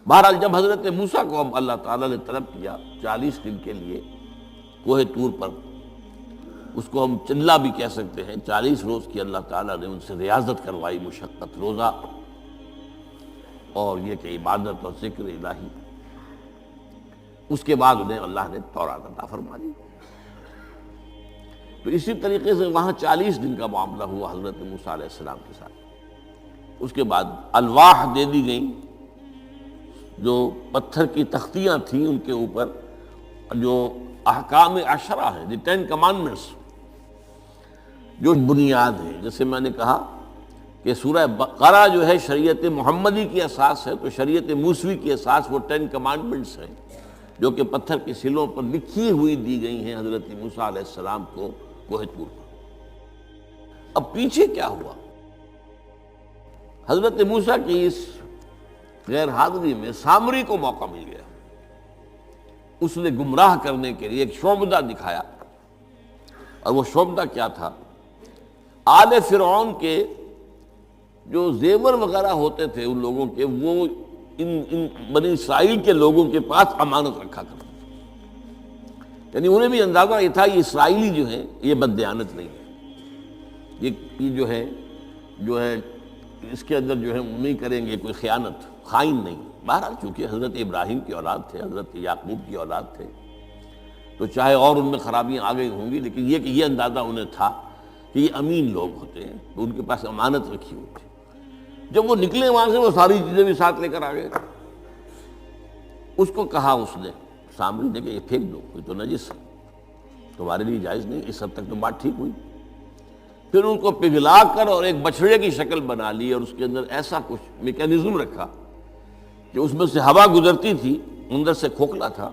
بہرحال جب حضرت موسیٰ کو اب اللہ تعالیٰ نے طلب کیا 40 دن کے لیے کوہ طور پر، اس کو ہم چلہ بھی کہہ سکتے ہیں، 40 روز کی اللہ تعالیٰ نے ان سے ریاضت کروائی، مشقت، روزہ اور یہ کہ عبادت اور ذکر الہی، اس کے بعد انہیں اللہ نے تورات عطا فرما دی۔ تو اسی طریقے سے وہاں 40 دن کا معاملہ ہوا حضرت موسیٰ علیہ السلام کے ساتھ۔ اس کے بعد الواح دے دی گئیں، جو پتھر کی تختیاں تھیں، ان کے اوپر جو احکام عشرہ ہیں، دی 10 کمانڈمنٹس، جو بنیاد ہے۔ جیسے میں نے کہا کہ سورہ بقرہ جو ہے شریعت محمدی کی اساس ہے، تو شریعت موسوی کی اساس وہ 10 کمانڈمنٹس ہیں، جو کہ پتھر کی سلوں پر لکھی ہوئی دی گئی ہیں حضرت موسیٰ علیہ السلام کو کوہ طور پر۔ اب پیچھے کیا ہوا؟ حضرت موسیٰ کی اس غیر حاضری میں سامری کو موقع مل گیا، اس نے گمراہ کرنے کے لیے ایک شعبدہ دکھایا، اور وہ شعبدہ کیا تھا؟ آل فرعون کے جو زیور وغیرہ ہوتے تھے ان لوگوں کے، وہ ان بنی اسرائیل کے لوگوں کے پاس امانت رکھا کرتے تھے، یعنی انہیں بھی اندازہ یہ تھا یہ اسرائیلی جو ہیں یہ بددیانت نہیں ہے، یہ جو ہے اس کے اندر جو ہے نہیں کریں گے کوئی خیانت، خائن نہیں۔ بہرحال چونکہ حضرت ابراہیم کی اولاد تھے، حضرت یعقوب کی اولاد تھے، تو چاہے اور ان میں خرابیاں آ گئی ہوں گی، لیکن یہ کہ یہ اندازہ انہیں تھا کہ یہ امین لوگ ہوتے ہیں، تو ان کے پاس امانت رکھی ہوئی تھی۔ جب وہ نکلے وہاں سے، وہ ساری چیزیں بھی ساتھ لے کر آ گئے۔ اس کو کہا اس نے سامری نے کہ یہ پھینک دو، یہ تو نجس ہے، تمہارے لیے جائز نہیں۔ اس حد تک تو بات ٹھیک ہوئی۔ پھر ان کو پگھلا کر اور ایک بچڑے کی شکل بنا لی، اور اس کے اندر ایسا کچھ میکینزم رکھا کہ اس میں سے ہوا گزرتی تھی، اندر سے کھوکھلا تھا،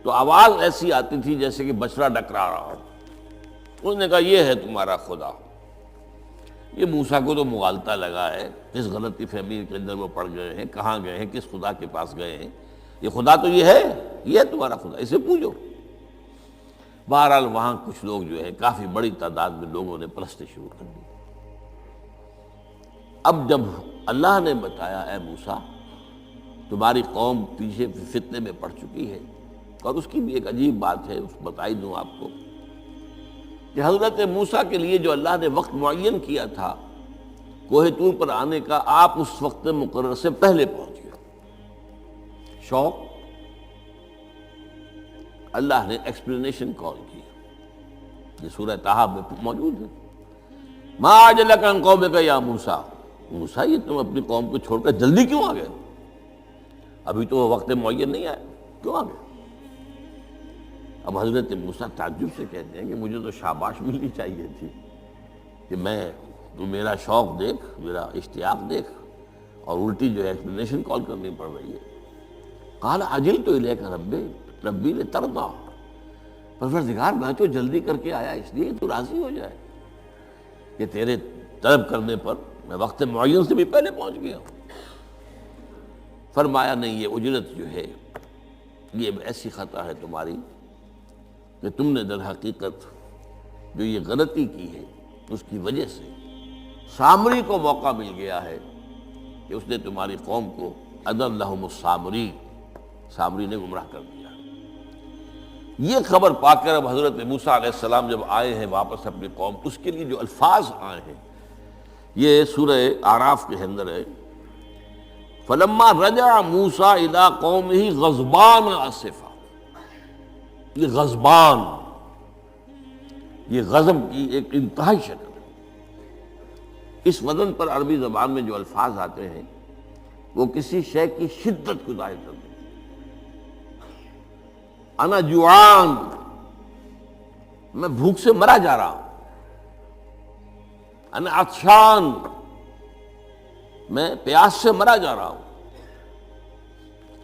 تو آواز ایسی آتی تھی جیسے کہ بچڑا ڈکرا رہا ہو۔ اس نے کہا یہ ہے تمہارا خدا۔ یہ موسیٰ کو تو مغالطہ لگا ہے، کس غلطی فہمی کے اندر وہ پڑ گئے ہیں، کہاں گئے ہیں، کس خدا کے پاس گئے ہیں، یہ خدا تو یہ ہے تمہارا خدا، اسے پوجو۔ بہرحال وہاں کچھ لوگ جو ہے کافی بڑی تعداد میں لوگوں نے پرستی شروع کر دی۔ اب جب اللہ نے بتایا اے موسیٰ تمہاری قوم پیچھے فتنے میں پڑ چکی ہے، اور اس کی بھی ایک عجیب بات ہے، اس بتائی دوں آپ کو کہ حضرت موسیٰ کے لیے جو اللہ نے وقت معین کیا تھا کوہ طور پر آنے کا، آپ اس وقت مقرر سے پہلے پہنچ گئے۔ شوق اللہ نے ایکسپلینیشن کال کی، یہ سورہ طٰہٰ میں موجود ہے۔ ما اعجلک عن قومک یا موسیٰ، موسیٰ یہ تم اپنی قوم کو چھوڑ کر جلدی کیوں آ گئے؟ ابھی تو وہ وقت معین نہیں آیا، کیوں آ گئے؟ اب حضرت موسیٰ تعجب سے کہتے ہیں کہ مجھے تو شاباش ملنی چاہیے تھی کہ تو میرا شوق دیکھ، میرا اشتیاق دیکھ، اور الٹی جو ہے ایکسپلینیشن کال کرنی پڑ رہی ہے۔ قال عجلت الیک ربی لترضیٰ، پروردگار میں تو جلدی کر کے آیا اس لیے تو راضی ہو جائے کہ تیرے طلب کرنے پر میں وقت معین سے بھی پہلے پہنچ گیا ہوں۔ فرمایا نہیں، یہ اجرت جو ہے یہ ایسی خطا ہے تمہاری کہ تم نے در حقیقت جو یہ غلطی کی ہے اس کی وجہ سے سامری کو موقع مل گیا ہے کہ اس نے تمہاری قوم کو اضلھم السامری، سامری نے گمراہ کر دیا۔ یہ خبر پا کر اب حضرت موسیٰ علیہ السلام جب آئے ہیں واپس اپنی قوم، اس کے لیے جو الفاظ آئے ہیں یہ سورہ اعراف کے اندر ہے۔ فلما رجع موسیٰ الی قومہ غضبان آسفا، یہ غضبان، یہ غضب کی ایک انتہائی شکل ہے۔ اس وزن پر عربی زبان میں جو الفاظ آتے ہیں وہ کسی شے کی شدت کو ظاہر کرتے ہیں۔ انا جوعان، میں بھوک سے مرا جا رہا ہوں۔ انا عطشان، میں پیاس سے مرا جا رہا ہوں۔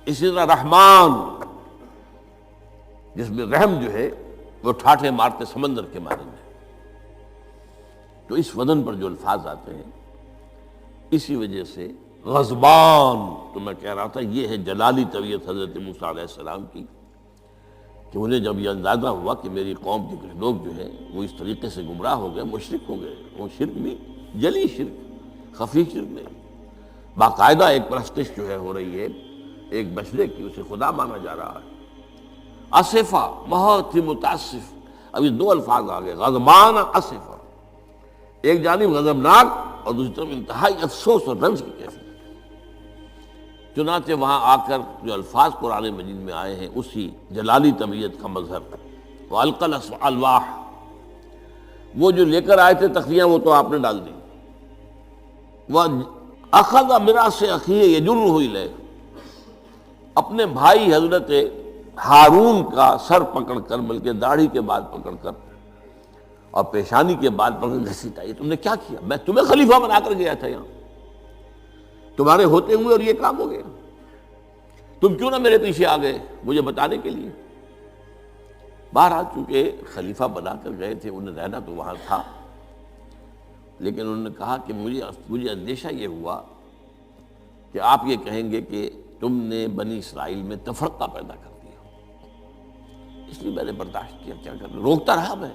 اسی طرح رحمان، جس میں رحم جو ہے وہ ٹھاٹھے مارتے سمندر کے مانند ہے۔ تو اس وزن پر جو الفاظ آتے ہیں اسی وجہ سے غضبان، تو میں کہہ رہا تھا یہ ہے جلالی طبیعت حضرت موسیٰ علیہ السلام کی، کہ انہیں جب یہ اندازہ ہوا کہ میری قوم کے کچھ لوگ جو ہیں وہ اس طریقے سے گمراہ ہو گئے، مشرک ہو گئے، وہ شرک بھی جلی شرک، خفی شرک نہیں، باقاعدہ ایک پرستش جو ہے ہو رہی ہے ایک مشرق کی، اسے خدا مانا جا رہا ہے. اسفا، بہت ہی متاسف. اب یہ دو الفاظ آ گئے، غضبان اسفا، ایک جانب غضبناک اور دوسری طرف انتہائی افسوس اور رنج کی کیفیت. چنانچہ وہاں آ کر جو الفاظ قرآن مجید میں آئے ہیں اسی جلالی طبیعت کا مظہر. وَأَلْقَى الْأَلْوَاحَ، وہ جو لے کر آئے تھے تختیاں وہ تو آپ نے ڈال دی. وَأَخَذَ مِرَاسَ أَخِيهِ يَجُرُّهُ إِلَيْهِ، اپنے بھائی حضرت ہارون کا سر پکڑ کر، بلکہ داڑھی کے بال پکڑ کر اور پیشانی کے بال پکڑ کر گھسیٹا. یہ تم نے کیا کیا؟ میں تمہیں خلیفہ بنا کر گیا تھا یہاں، تمہارے ہوتے ہوئے اور یہ کام ہو گیا. تم کیوں نہ میرے پیچھے آ گئے مجھے بتانے کے لیے؟ بہرحال چونکہ خلیفہ بنا کر گئے تھے، انہیں رہنا تو وہاں تھا، لیکن انہوں نے کہا کہ مجھے اندیشہ یہ ہوا کہ آپ یہ کہیں گے کہ تم نے بنی اسرائیل میں تفرقہ پیدا کر دیا، اس لیے میں نے برداشت کیا. کیا کرنا، روکتا رہا میں،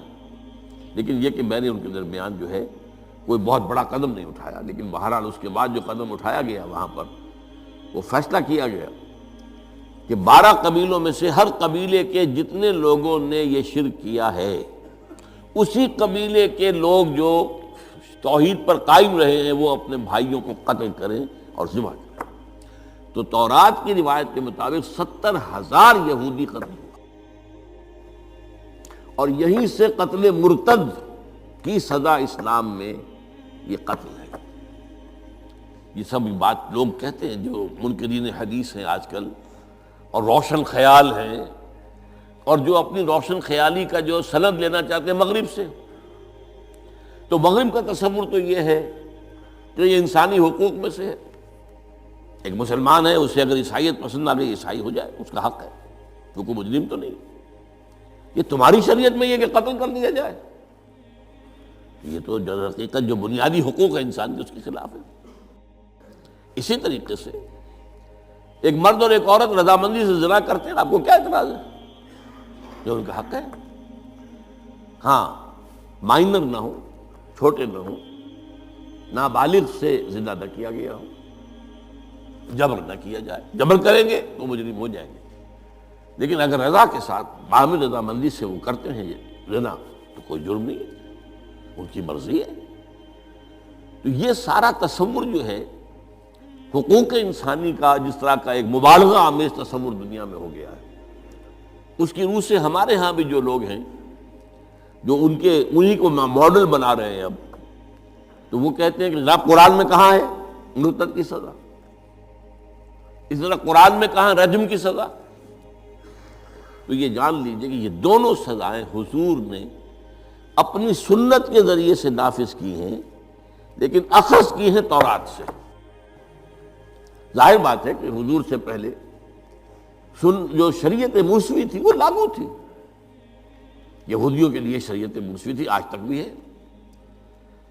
لیکن یہ کہ میں نے ان کے درمیان جو ہے کوئی بہت بڑا قدم نہیں اٹھایا. لیکن بہرحال اس کے بعد جو قدم اٹھایا گیا وہاں پر وہ فیصلہ کیا گیا کہ 12 قبیلوں میں سے ہر قبیلے کے جتنے لوگوں نے یہ شرک کیا ہے، اسی قبیلے کے لوگ جو توحید پر قائم رہے ہیں وہ اپنے بھائیوں کو قتل کریں اور ذبح کریں. تو تورات کی روایت کے مطابق 70,000 یہودی قتل ہوا، اور یہیں سے قتل مرتد کی سزا اسلام میں یہ قتل ہے. یہ سب بات لوگ کہتے ہیں جو منکرین حدیث ہیں آج کل اور روشن خیال ہیں، اور جو اپنی روشن خیالی کا جو سند لینا چاہتے ہیں مغرب سے. تو مغرب کا تصور تو یہ ہے کہ یہ انسانی حقوق میں سے ہے. ایک مسلمان ہے، اسے اگر عیسائیت پسند آ گئی عیسائی ہو جائے، اس کا حق ہے، کیونکہ مجرم تو نہیں. یہ تمہاری شریعت میں یہ کہ قتل کر دیا جائے، یہ تو جو حقیقت جو بنیادی حقوق ہے انسان کے اس کے خلاف ہے. اسی طریقے سے ایک مرد اور ایک عورت رضامندی سے زنا کرتے ہیں، آپ کو کیا اعتراض ہے؟ جو ان کا حق ہے. ہاں، مائنر نہ ہو، چھوٹے نہ ہو، نابالغ سے زنا نہ کیا گیا ہو، جبر نہ کیا جائے. جبر کریں گے تو مجرم ہو جائیں گے، لیکن اگر رضا کے ساتھ باہمی رضامندی سے وہ کرتے ہیں یہ زنا تو کوئی جرم نہیں ہے، ان کی مرضی ہے. تو یہ سارا تصور جو ہے حقوق انسانی کا، جس طرح کا ایک مبالغہ آمیز تصور دنیا میں ہو گیا ہے، اس کی روح سے ہمارے ہاں بھی جو لوگ ہیں جو انہی کو ماڈل بنا رہے ہیں اب، تو وہ کہتے ہیں کہ جناب قرآن میں کہاں ہے مرتد کی سزا، اس طرح قرآن میں کہاں رجم کی سزا. تو یہ جان لیجئے کہ یہ دونوں سزائیں حضور نے اپنی سنت کے ذریعے سے نافذ کی ہیں، لیکن اخذ کی ہیں تورات سے. ظاہر بات ہے کہ حضور سے پہلے جو شریعت موسوی تھی وہ لاگو تھی. یہودیوں کے لیے شریعت موسوی تھی، آج تک بھی ہے.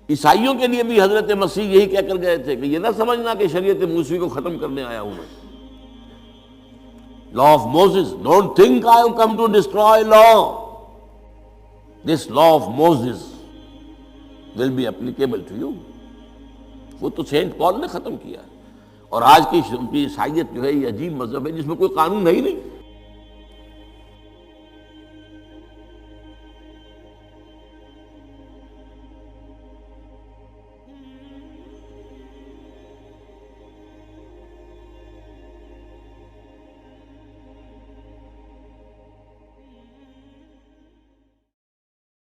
عیسائیوں کے لیے بھی حضرت مسیح یہی کہہ کر گئے تھے کہ یہ نہ سمجھنا کہ شریعت موسوی کو ختم کرنے آیا ہوں میں. Law of Moses, don't think I have come to destroy law. This law of Moses will be applicable to you. وہ تو سینٹ پال نے ختم کیا. اور آج کی عیسائیت جو ہے یہ عجیب مذہب ہے جس میں کوئی قانون ہے ہی نہیں.